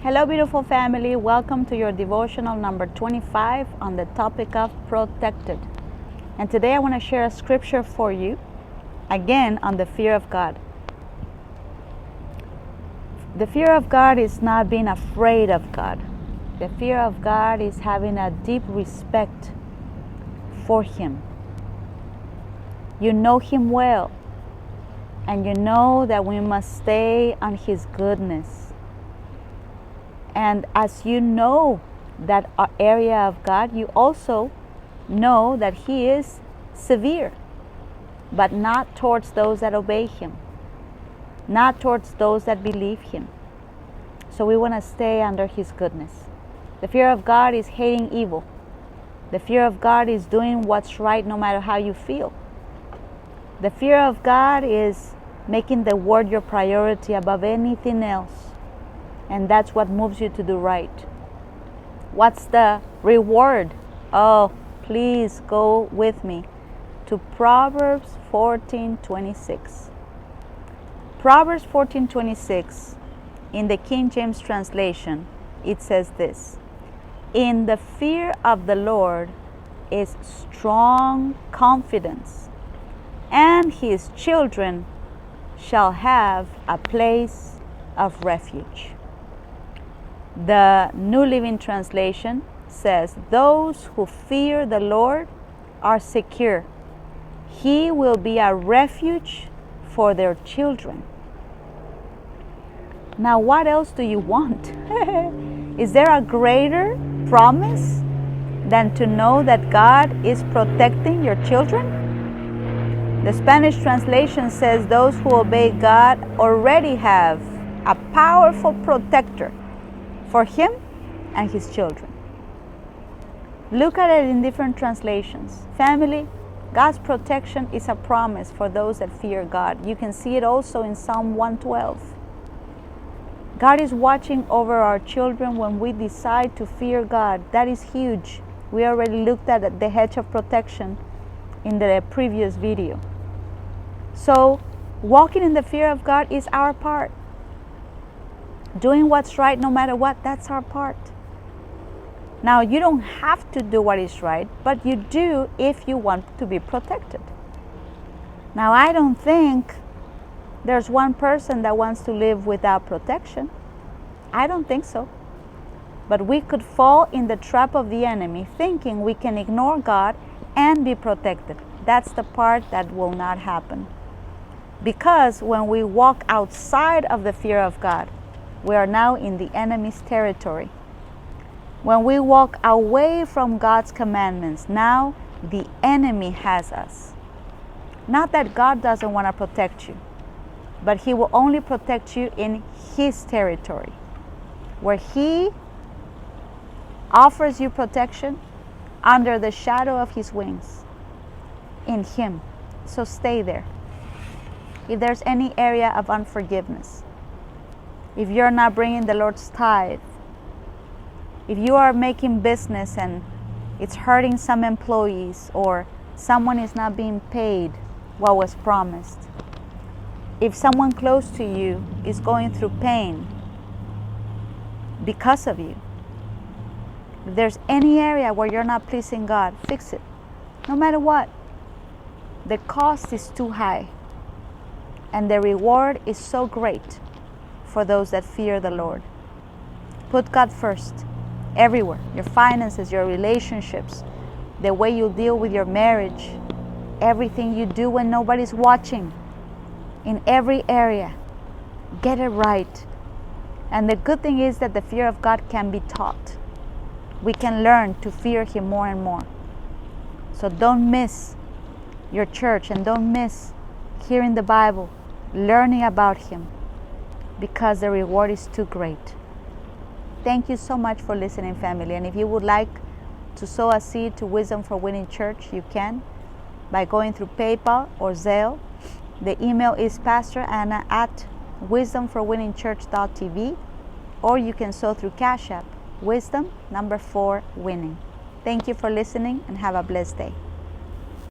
Hello, beautiful family. Welcome to your devotional number 25 on the topic of protected. And today I want to share a scripture for you, again, on the fear of God. The fear of God is not being afraid of God. The fear of God is having a deep respect for Him. You know Him well, and you know that we must stay on His goodness. And as you know that area of God, you also know that He is severe, but not towards those that obey Him, not towards those that believe Him. So we want to stay under His goodness. The fear of God is hating evil. The fear of God is doing what's right no matter how you feel. The fear of God is making the Word your priority above anything else. And that's what moves you to do right. What's the reward? Oh, please go with me to Proverbs 14:26. Proverbs 14:26, in the King James translation, it says this: "In the fear of the Lord is strong confidence, and His children shall have a place of refuge." The New Living Translation says, "Those who fear the Lord are secure. He will be a refuge for their children." Now, what else do you want? Is there a greater promise than to know that God is protecting your children? The Spanish translation says, "Those who obey God already have a powerful protector for Him and His children." Look at it in different translations. Family, God's protection is a promise for those that fear God. You can see it also in Psalm 112. God is watching over our children when we decide to fear God. That is huge. We already looked at the hedge of protection in the previous video. So, walking in the fear of God is our part. Doing what's right no matter what, that's our part. Now, you don't have to do what is right, but you do if you want to be protected. Now, I don't think there's one person that wants to live without protection. I don't think so. But we could fall in the trap of the enemy thinking we can ignore God and be protected. That's the part that will not happen. Because when we walk outside of the fear of God, we are now in the enemy's territory. When we walk away from God's commandments, now the enemy has us. Not that God doesn't want to protect you, but He will only protect you in His territory, where He offers you protection under the shadow of His wings, in Him. So stay there. If there's any area of unforgiveness, if you're not bringing the Lord's tithe, if you are making business and it's hurting some employees, or someone is not being paid what was promised, if someone close to you is going through pain because of you, if there's any area where you're not pleasing God, fix it. No matter what. The cost is too high, and the reward is so great for those that fear the Lord. Put God first, everywhere. Your finances, your relationships, the way you deal with your marriage, everything you do when nobody's watching. In every area, get it right. And the good thing is that the fear of God can be taught. We can learn to fear Him more and more. So don't miss your church, and don't miss hearing the Bible, learning about Him, because the reward is too great. Thank you so much for listening, family. And if you would like to sow a seed to Wisdom for Winning Church, you can by going through PayPal or Zelle. The email is pastoranna@wisdomforwinningchurch.tv, or you can sow through Cash App, Wisdom 4 Winning. Thank you for listening, and have a blessed day.